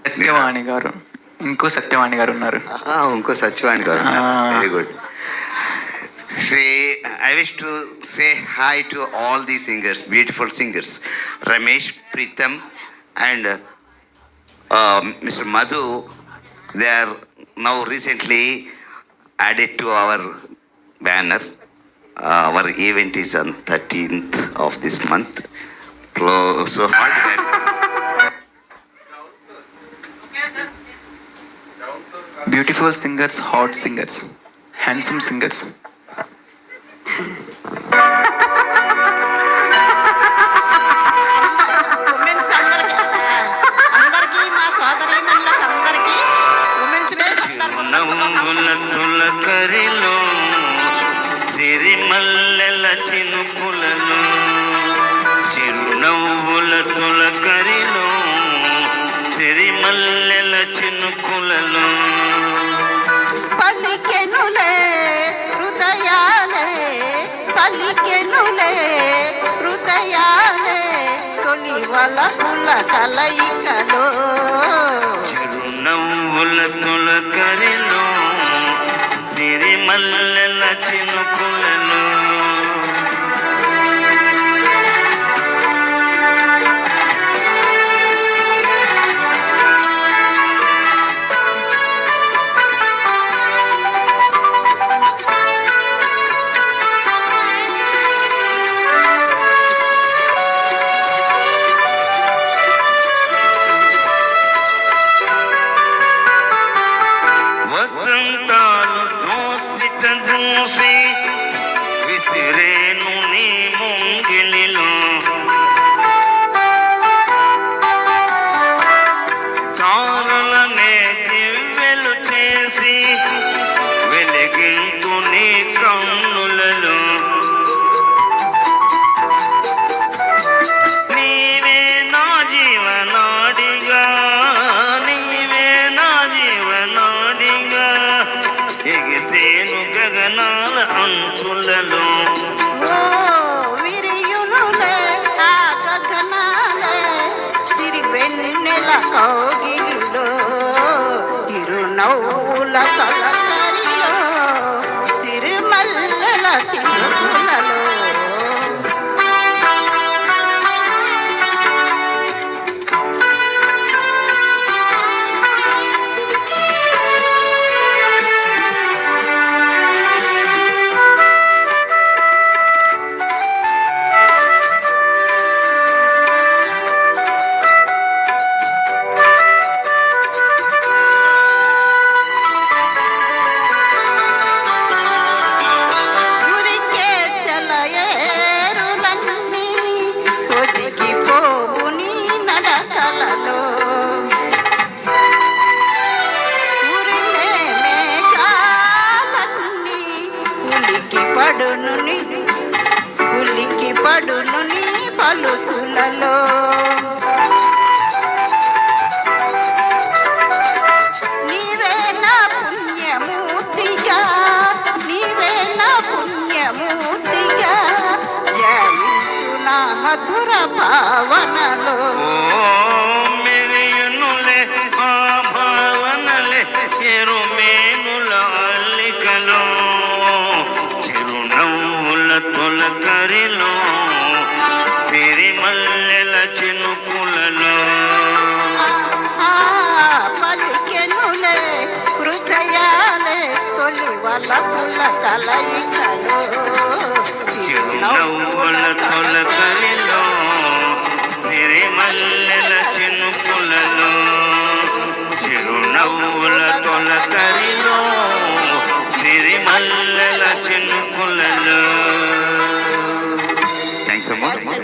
సత్యవాణి గారు, ఇంకో సత్యవాణి గారు ఉన్నారు. ఇంకో సత్యవాణి గారు, very good. I wish to say hi to all the singers, beautiful singers, Ramesh, Pritam and Mr. Madhu. They are now recently added to our banner. Our event is on 13th of this month. So hard that beautiful singers, hot singers, handsome singers. Women's అందరికీ మా సోదరీమణులకు అందరికీ women's కరిలో సిరిమల్లెల చినుకులలో చిరునవ్వుల తొలకరిలో సిరిమల్లెల చినుకులలో పలికెనులే హృదయాలే, పలికెనులే హృదయాలే తొలి వలపుల కలయికలో చిరునవ్వుల తొలకరిలో సిరిమల్లెల చినుకులలో వసంతాలు దోసిట దూసి విసిరేను నీ ముంగిలిలో తారలనే దివ్వెలు చేసి వెలిగించు నీ కన్నులలో నీవే నా జీవనాడిగా, నీవే నా జీవనాడిగా ఎగిసేను గగనాల అంచులలో విరియునులే ఆ గగనాలే సిరివెన్నెల కౌగిలిలో చిరునవ్వుల కలకరిలో సిరిమల్లెల చినుకులలో ఉలికి పడును నీ పలుకులలో నీవే నా పుణ్యమూర్తిగా, నీవే నా పుణ్యమూర్తిగా జయించు నా మధుర భావనలో మెరియునులే ఆ భావనలే చెరుమేనుల అల్లికలో చిరునవ్వుల తొలకరిలో సిరిమల్లెల చినుకులలో పలికెనులే హృదయాలే తొలి వలపుల కలయికలో చిరునవ్వుల తొలకరిలో సిరిమల్లెల చినుకులలో చిరునవ్వుల తొలకరిలో సిరిమల్లెల చినుకులలో. Thanks so much.